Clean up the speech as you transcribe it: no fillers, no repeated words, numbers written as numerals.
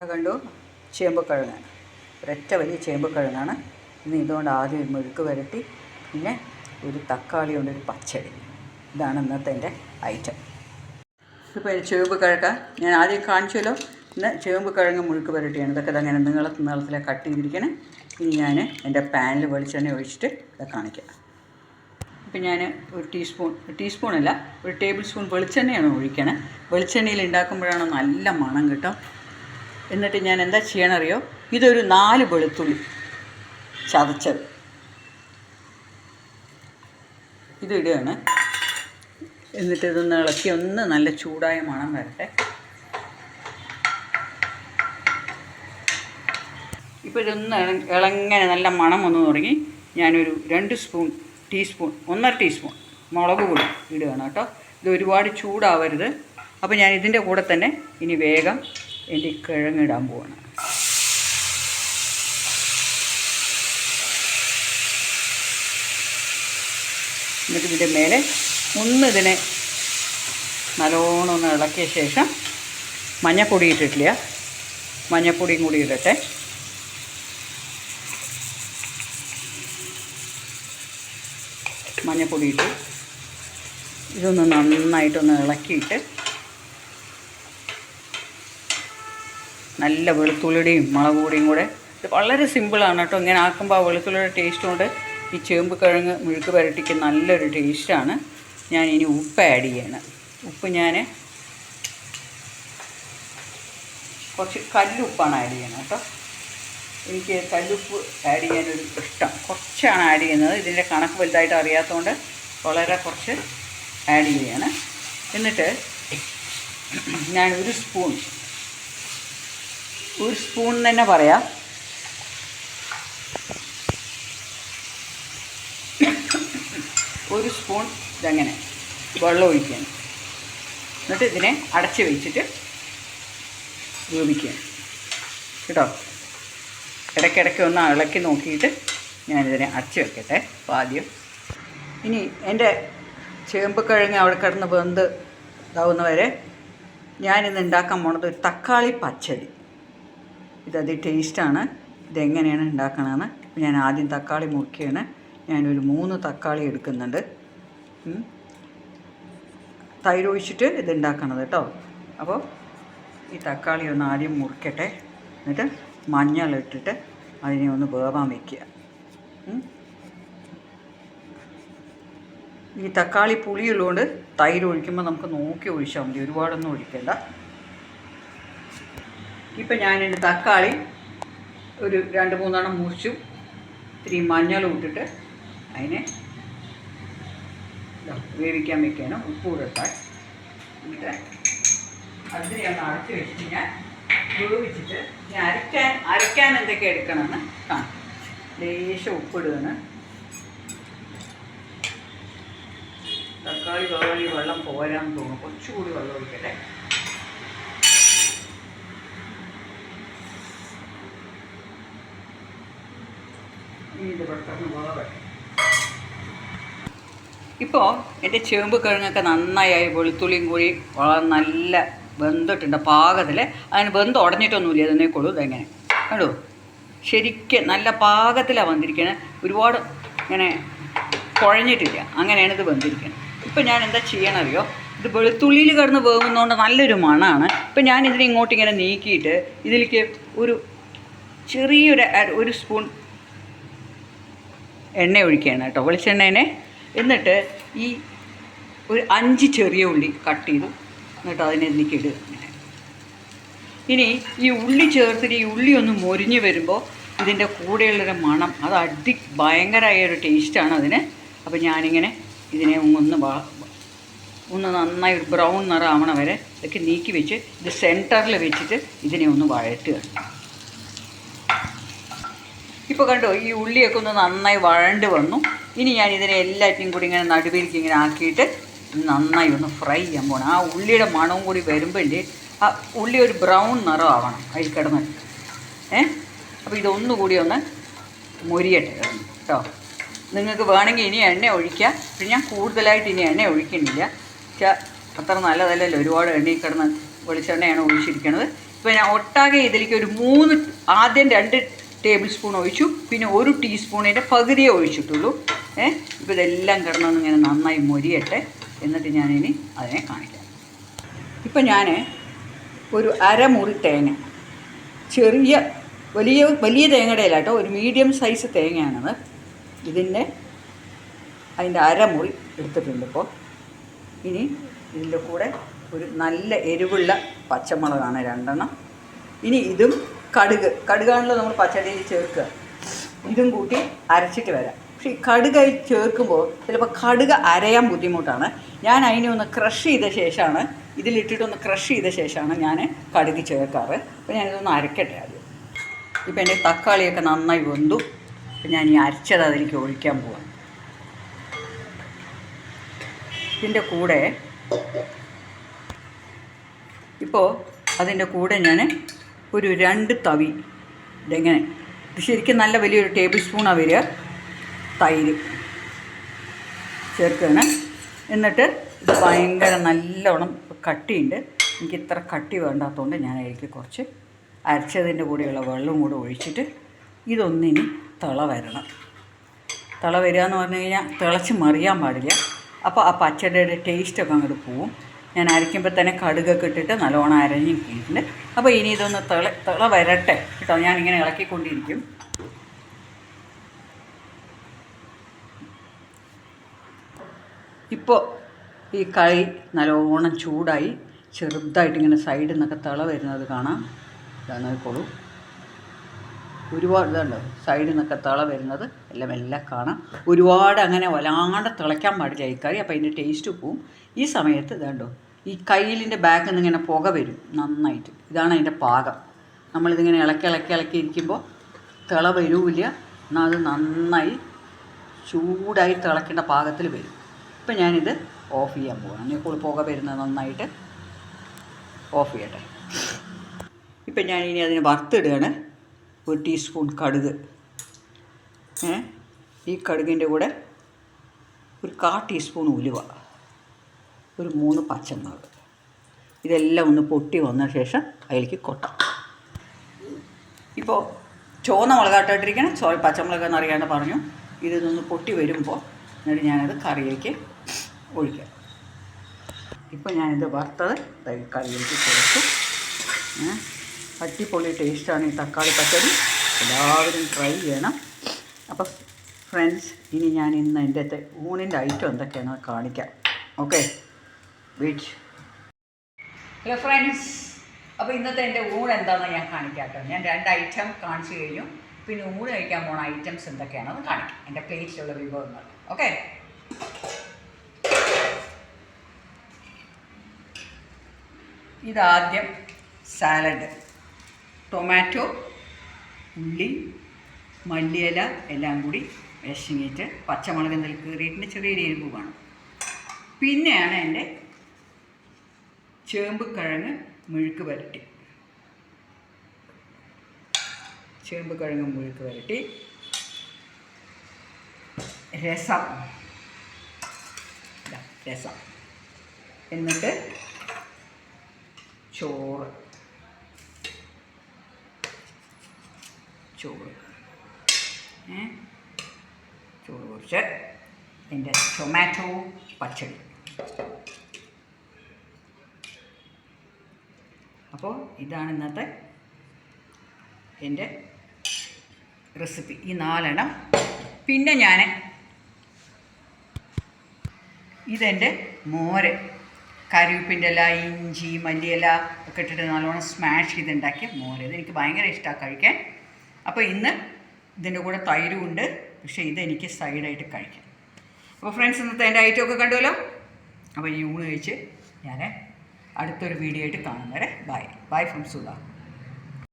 കണ്ടു ചേമ്പുക്കിഴങ്ങ് ഒരൊറ്റ വലിയ ചേമ്പുക്കിഴങ്ങാണ്. ഇന്ന് ഇതുകൊണ്ട് ആദ്യം ഒരു മെഴുക്ക് പുരട്ടി, പിന്നെ ഒരു തക്കാളി കൊണ്ട് ഒരു പച്ചടി. ഇതാണ് ഇന്നത്തെ എൻ്റെ ഐറ്റം. ഇപ്പോൾ ചേമ്പുക്കിഴങ്ങ് ഞാൻ ആദ്യം കാണിച്ചല്ലോ. ഇന്ന് ചേമ്പുക്കിഴങ്ങ് മെഴുക്ക് പുരട്ടിയാണ്. ഇതൊക്കെ അങ്ങനെ നീളത്തിലെ കട്ട് ചെയ്തിരിക്കണം. ഇനി ഞാൻ എൻ്റെ പാനിൽ വെളിച്ചെണ്ണ ഒഴിച്ചിട്ട് ഇതൊക്കെ കാണിക്കാം. ഇപ്പം ഞാൻ ഒരു ടീസ്പൂണല്ല, ഒരു ടേബിൾ സ്പൂൺ വെളിച്ചെണ്ണയാണ് ഒഴിക്കണേ. വെളിച്ചെണ്ണയിൽ ഉണ്ടാക്കുമ്പോഴാണ് നല്ല മണം കിട്ടും. എന്നിട്ട് ഞാൻ എന്താ ചെയ്യണറിയോ, ഇതൊരു 4 വെളുത്തുള്ളി ചതച്ചത് ഇതിടുകയാണ്. എന്നിട്ട് ഇതൊന്ന് ഇളക്കി ഒന്ന് നല്ല ചൂടായ മണം വരട്ടെ. ഇപ്പോൾ ഇതൊന്ന് ഇളങ്ങനെ നല്ല മണം വന്നു തുടങ്ങി. ഞാനൊരു 1.5 ടീസ്പൂൺ മുളക് പൊടി ഇടുകയാണ് കേട്ടോ. ഇത് ഒരുപാട് ചൂടാവരുത്. അപ്പോൾ ഞാൻ ഇതിൻ്റെ കൂടെ തന്നെ ഇനി വേഗം എൻ്റെ കിഴങ്ങിടാൻ പോവാണ്. എന്നിട്ട് ഇതിൻ്റെ മേലെ ഇതിനെ നല്ലോണം ഒന്ന് ഇളക്കിയ ശേഷം മഞ്ഞൾപ്പൊടി ഇട്ടിട്ടില്ല, മഞ്ഞൾപ്പൊടിയും കൂടി ഇടട്ടെ. മഞ്ഞൾപ്പൊടി ഇട്ട് ഇതൊന്ന് നന്നായിട്ടൊന്ന് ഇളക്കിയിട്ട് നല്ല വെളുത്തുള്ളിയുടെയും മുളക് പൊടിയും കൂടെ, ഇത് വളരെ സിമ്പിളാണ് കേട്ടോ. ഇങ്ങനെ ആക്കുമ്പോൾ ആ വെളുത്തുള്ളിയുടെ ടേസ്റ്റ് കൊണ്ട് ഈ ചേമ്പുക്കിഴങ്ങ് മെഴുക്ക് പുരട്ടിക്ക് നല്ലൊരു ടേസ്റ്റാണ്. ഞാൻ ഇനി ഉപ്പ് ആഡ് ചെയ്യണം. ഉപ്പ് ഞാൻ കുറച്ച് കല്ലുപ്പാണ് ആഡ് ചെയ്യണം കേട്ടോ. എനിക്ക് കല്ലുപ്പ് ആഡ് ചെയ്യാനൊരു ഇഷ്ടം. കുറച്ചാണ് ആഡ് ചെയ്യുന്നത്. ഇതിൻ്റെ കണക്ക് വലുതായിട്ട് അറിയാത്തതുകൊണ്ട് വളരെ കുറച്ച് ആഡ് ചെയ്യണം. എന്നിട്ട് ഞാൻ ഒരു സ്പൂൺ തന്നെ പറയാം, ഒരു സ്പൂൺ ഇതങ്ങനെ വെള്ളം ഒഴിക്കുകയാണ്. എന്നിട്ട് ഇതിനെ അടച്ച് വെച്ചിട്ട് വേവിക്കുകയാണ് കേട്ടോ. ഇടയ്ക്കിടയ്ക്ക് ഒന്ന് ഇളക്കി നോക്കിയിട്ട് ഞാനിതിനെ അടച്ച് വെക്കട്ടെ. അപ്പോൾ ആദ്യം ഇനി എൻ്റെ ചേമ്പുക്കിഴങ്ങ് അവിടെ കിടന്ന് വെന്ത് ഇതാവുന്നവരെ ഞാനിന്ന് ഉണ്ടാക്കാൻ പോണത് ഒരു തക്കാളി പച്ചടി. ഇതത് ടേസ്റ്റാണ്. ഇതെങ്ങനെയാണ് ഉണ്ടാക്കണമെന്ന് ഞാൻ ആദ്യം തക്കാളി മുറിക്കുകയാണ്. ഞാനൊരു 3 തക്കാളി എടുക്കുന്നുണ്ട്. തൈര് ഒഴിച്ചിട്ട് ഇത് ഉണ്ടാക്കണത് കേട്ടോ. അപ്പോൾ ഈ തക്കാളി ഒന്ന് ആദ്യം മുറിക്കട്ടെ. എന്നിട്ട് മഞ്ഞളിട്ടിട്ട് അതിനെ ഒന്ന് വേവാൻ വയ്ക്കുക. ഈ തക്കാളി പുളിയുള്ളതുകൊണ്ട് തൈര് ഒഴിക്കുമ്പോൾ നമുക്ക് നോക്കി ഒഴിച്ചാൽ മതി, ഒരുപാടൊന്നും ഒഴിക്കണ്ട. ഇപ്പം ഞാനെൻ്റെ തക്കാളി ഒരു 2-3 മുറിച്ചു. ഇത്തിരി മഞ്ഞളും ഇട്ടിട്ട് അതിനെ വേവിക്കാൻ വയ്ക്കുകയാണ്. ഉപ്പ് കൂടട്ടാൽ എന്നിട്ട് അതിന് ഞാൻ അടച്ച് വെച്ചിട്ട് ഞാൻ വേവിച്ചിട്ട് ഞാൻ അരയ്ക്കാൻ എന്തൊക്കെ എടുക്കണമെന്ന് കാണാം. ലേശം ഉപ്പിടുകയാണ്. തക്കാളി വെള്ളം പോരാന്ന് തോന്നുന്നു. കുറച്ചുകൂടി വെള്ളം ഒഴിക്കട്ടെ. ഇനി ഇത് പെട്ടെന്ന് വേവട്ടെ. ഇപ്പോൾ എൻ്റെ ചേമ്പുക്കിഴങ്ങൊക്കെ നന്നായി വെളുത്തുള്ളിയും കൂടി നല്ല വെന്തിട്ടുണ്ട് പാകത്തിൽ. അതിന് വെന്ത് ഉടഞ്ഞിട്ടൊന്നുമില്ല, അതിനേക്കുള്ളൂ. ഇതെങ്ങനെ കണ്ടോ, ശരിക്കും നല്ല പാകത്തിലാണ് വന്നിരിക്കുന്നത്. ഒരുപാട് ഇങ്ങനെ കുഴഞ്ഞിട്ടില്ല, അങ്ങനെയാണ് ഇത് വെന്തിരിക്കുന്നത്. ഇപ്പം ഞാൻ എന്താ ചെയ്യണറിയോ, ഇത് വെളുത്തുള്ളിയിൽ കിടന്ന് വേകുന്നതുകൊണ്ട് നല്ലൊരു മണമാണ്. ഇപ്പം ഞാൻ ഇതിനെ ഇങ്ങനെ നീക്കിയിട്ട് ഇതിലേക്ക് ഒരു സ്പൂൺ എണ്ണ ഒഴിക്കുകയാണ് കേട്ടോ, വെളിച്ചെണ്ണേനെ. എന്നിട്ട് ഈ ഒരു 5 ചെറിയ ഉള്ളി കട്ട് ചെയ്തു. എന്നിട്ട് അതിനെന്തൊക്കെ ഇടുക. ഇനി ഈ ഉള്ളി ചേർത്തിട്ട് ഈ ഉള്ളി ഒന്ന് മൊരിഞ്ഞ് വരുമ്പോൾ ഇതിൻ്റെ കൂടെയുള്ളൊരു മണം അത് ഭയങ്കരമായ ഒരു ടേസ്റ്റാണ് അതിന്. അപ്പോൾ ഞാനിങ്ങനെ ഇതിനെ ഒന്ന് നന്നായി ഒരു ബ്രൗൺ നിറമാവണ വരെ ഇതൊക്കെ നീക്കി വെച്ച് ഇത് സെൻറ്ററിൽ വെച്ചിട്ട് ഇതിനെ ഒന്ന് വഴറ്റുക. ഇപ്പോൾ കണ്ടോ, ഈ ഉള്ളിയൊക്കെ ഒന്ന് നന്നായി വഴണ്ട് വന്നു. ഇനി ഞാൻ ഇതിനെ എല്ലാറ്റിനും കൂടി ഇങ്ങനെ നടുവിലേക്ക് ഇങ്ങനെ ആക്കിയിട്ട് നന്നായി ഒന്ന് ഫ്രൈ ചെയ്യാൻ പോകണം. ആ ഉള്ളിയുടെ മണവും കൂടി വരുമ്പോഴേ ആ ഉള്ളി ഒരു ബ്രൗൺ നിറം ആവണം അതിൽ കിടന്നിട്ട്. അപ്പോൾ ഇതൊന്നുകൂടി ഒന്ന് മൊരിയട്ടെ കേട്ടോ. നിങ്ങൾക്ക് വേണമെങ്കിൽ ഇനി എണ്ണ ഒഴിക്കുക. പിന്നെ ഞാൻ കൂടുതലായിട്ട് ഇനി എണ്ണ ഒഴിക്കുന്നില്ല. അത്ര നല്ലതല്ലല്ലോ, ഒരുപാട് എണ്ണയിൽ കിടന്ന് വെളിച്ചെണ്ണയാണ് ഒഴിച്ചിരിക്കുന്നത്. ഇപ്പോൾ ഇപ്പോൾ ഞാൻ ഒട്ടാകെ ഇതിലേക്ക് ഒരു 3 ആദ്യം 2 ടേബിൾ സ്പൂൺ ഒഴിച്ചു, പിന്നെ 1 ടീസ്പൂണിൻ്റെ പകുതിയേ ഒഴിച്ചിട്ടുള്ളൂ. ഇപ്പോൾ ഇതെല്ലാം കിടന്നൊന്ന് ഇങ്ങനെ നന്നായി മൊരിയട്ടെ, എന്നിട്ട് ഞാനിനി അതിനെ കാണിക്കാം. ഇപ്പം ഞാൻ ഒരു അരമുറി തേങ്ങ, വലിയ തേങ്ങയുടെ ഇല്ല കേട്ടോ, ഒരു മീഡിയം സൈസ് തേങ്ങയാണത്. അതിൻ്റെ അരമുറി എടുത്തിട്ടുണ്ട്. ഇപ്പോൾ ഇനി ഇതിൻ്റെ കൂടെ ഒരു നല്ല എരിവുള്ള പച്ചമുളകാണ് 2 എണ്ണം. ഇനി ഇതും കടുകാണല്ലോ നമ്മൾ പച്ചടിയിൽ ചേർക്കുക. ഇതും കൂട്ടി അരച്ചിട്ട് വരാം. പക്ഷേ ഈ കടുകായി ചേർക്കുമ്പോൾ ചിലപ്പോൾ കടുക് അരയാൻ ബുദ്ധിമുട്ടാണ്. ഞാൻ അതിനെ ഒന്ന് ക്രഷ് ചെയ്ത ശേഷമാണ്, ഇതിലിട്ടിട്ടൊന്ന് ക്രഷ് ചെയ്ത ശേഷമാണ് ഞാൻ കടുക് ചേർക്കാറ്. അപ്പോൾ ഞാനിതൊന്ന് അരക്കട്ടെ ആദ്യം. ഇപ്പോൾ എൻ്റെ തക്കാളിയൊക്കെ നന്നായി വെന്തു. അപ്പോൾ ഞാൻ ഈ അരച്ചത് അതിലേക്ക് ഒഴിക്കാൻ പോവാം. ഇതിൻ്റെ കൂടെ അതിൻ്റെ കൂടെ ഞാൻ ഒരു 2 തവി, ഇതെങ്ങനെ ഇത് ശരിക്കും നല്ല വലിയൊരു ടേബിൾ സ്പൂണാണ് വരിക, തൈര് ചേർക്കുകയാണ്. എന്നിട്ട് ഇത് ഭയങ്കര നല്ലോണം കട്ടിയുണ്ട്. എനിക്ക് ഇത്ര കട്ടി വേണ്ടാത്തതുകൊണ്ട് ഞാൻ അതിലേക്ക് കുറച്ച് അരച്ചതിൻ്റെ കൂടെയുള്ള വെള്ളം കൂടെ ഒഴിച്ചിട്ട് ഇതൊന്നിനി വരണം. വരിക എന്ന് പറഞ്ഞു കഴിഞ്ഞാൽ തിളച്ച് മറിയാൻ പാടില്ല. അപ്പോൾ ആ പച്ചടിയുടെ ടേസ്റ്റൊക്കെ അങ്ങോട്ട് പോവും. ഞാൻ അരയ്ക്കുമ്പോൾ തന്നെ കടുകൊക്കെ ഇട്ടിട്ട് നല്ലോണം അരഞ്ഞ് കിട്ടിയിട്ടുണ്ട്. അപ്പോൾ ഇനി ഇതൊന്ന് വരട്ടെ കേട്ടോ. ഞാനിങ്ങനെ ഇളക്കിക്കൊണ്ടിരിക്കും. ഇപ്പോൾ ഈ കറി നല്ലോണം ചൂടായി ചെറുതായിട്ടിങ്ങനെ സൈഡിൽ നിന്നൊക്കെ വരുന്നത് കാണാം. നോക്കോളൂ, ഒരുപാട് ഇതുണ്ട്, സൈഡിൽ നിന്നൊക്കെ വരുന്നത് എല്ലാം കാണാം. ഒരുപാട് അങ്ങനെ വല്ലാണ്ട് തിളയ്ക്കാൻ പാടില്ല ഈ കറി, അപ്പോൾ അതിൻ്റെ ടേസ്റ്റ് പോവും. ഈ സമയത്ത് ഇതുണ്ടോ, ഈ കയ്യിലിൻ്റെ ബാക്കിൽ നിന്ന് ഇങ്ങനെ പുക വരും നന്നായിട്ട്. ഇതാണ് അതിൻ്റെ പാകം. നമ്മളിതിങ്ങനെ ഇളക്കി ഇരിക്കുമ്പോൾ വരില്ല, എന്നാൽ അത് നന്നായി ചൂടായി തിളയ്ക്കേണ്ട പാകത്തിൽ വരും. ഇപ്പം ഞാനിത് ഓഫ് ചെയ്യാൻ പോവാണ്. ഇപ്പോൾ പുക വരുന്നത് നന്നായിട്ട് ഓഫ് ചെയ്യട്ടെ. ഇപ്പം ഞാനിനി അതിന് വറുത്തിടുകയാണ്. 1 ടീസ്പൂൺ കടുക്, ഈ കടുകിൻ്റെ കൂടെ ഒരു 1/4 ടീസ്പൂൺ ഉലുവ, ഒരു 3 പച്ചമുളക്. ഇതെല്ലാം ഒന്ന് പൊട്ടി വന്ന ശേഷം അതിലേക്ക് കൊട്ടാം. ഇപ്പോൾ ചുവന്ന മുളകായിട്ടിരിക്കണം, പച്ചമുളക് എന്നറിയാണ്ട് പറഞ്ഞു. ഇതൊന്ന് പൊട്ടി വരുമ്പോൾ എന്നിട്ട് ഞാനത് കറിയിലേക്ക് ഒഴിക്കാം. ഇപ്പോൾ ഞാനിത് വറുത്തത് കറിയിലേക്ക് ചേർത്തു. അടിപൊളി ടേസ്റ്റാണ് ഈ തക്കാളി പച്ചടി. എല്ലാവരും ട്രൈ ചെയ്യണം. അപ്പോൾ ഫ്രണ്ട്സ്, ഇനി ഞാൻ ഇന്ന് എൻ്റെ ഊണിൻ്റെ ഐറ്റം എന്തൊക്കെയാണെന്ന് കാണിക്കാം. Okay, wait. ഹലോ ഫ്രണ്ട്സ്, അപ്പോൾ ഇന്നത്തെ എൻ്റെ ഊണ് എന്താണെന്ന് ഞാൻ കാണിക്കാം കേട്ടോ. ഞാൻ 2 ഐറ്റം കാണിച്ചു കഴിഞ്ഞു. പിന്നെ ഊണ് കഴിക്കാൻ പോണ ഐറ്റംസ് എന്തൊക്കെയാണെന്ന് കാണിക്കാം, എൻ്റെ പ്ലേറ്റിലുള്ള വിഭവങ്ങൾ. Okay, ഇതാദ്യം salad. ടൊമാറ്റോ, ഉള്ളി, മല്ലിയില എല്ലാം കൂടി വിശങ്ങിയിട്ട് പച്ചമുളക് എന്തെങ്കിലും കീറിയിട്ടുണ്ട്, ചെറിയൊരു എരിവ് വേണം. പിന്നെയാണ് എൻ്റെ ചേമ്പുകിഴങ്ങ് മെഴുക്ക് വരട്ടി. രസം, എന്നിട്ട് ചോറ് കുറച്ച് എൻ്റെ ടൊമാറ്റോ പച്ചടി. അപ്പോൾ ഇതാണ് ഇന്നത്തെ എൻ്റെ റെസിപ്പി, ഈ 4 എണ്ണം. പിന്നെ ഞാൻ ഇതെൻ്റെ മോര്, കറിവേപ്പിൻ്റെ ഇല, ഇഞ്ചി, മല്ലിയില ഒക്കെ ഇട്ടിട്ട് നല്ലോണം സ്മാഷ് ചെയ്തുണ്ടാക്കിയ മോര്. ഇതെനിക്ക് ഭയങ്കര ഇഷ്ടമാണ് കഴിക്കാൻ. അപ്പോൾ ഇന്ന് ഇതിൻ്റെ കൂടെ തൈരും ഉണ്ട്, പക്ഷേ ഇതെനിക്ക് സൈഡായിട്ട് കഴിക്കാം. അപ്പോൾ ഫ്രണ്ട്സ്, ഇന്നത്തെ എൻ്റെ ഐറ്റമൊക്കെ കണ്ടുവല്ലോ. അപ്പോൾ ഈ ഊണ് കഴിച്ച് ഞാൻ അടുത്തൊരു വീഡിയോ ആയിട്ട് കാണുന്നവരെ ബൈ ഫ്രം സുധ.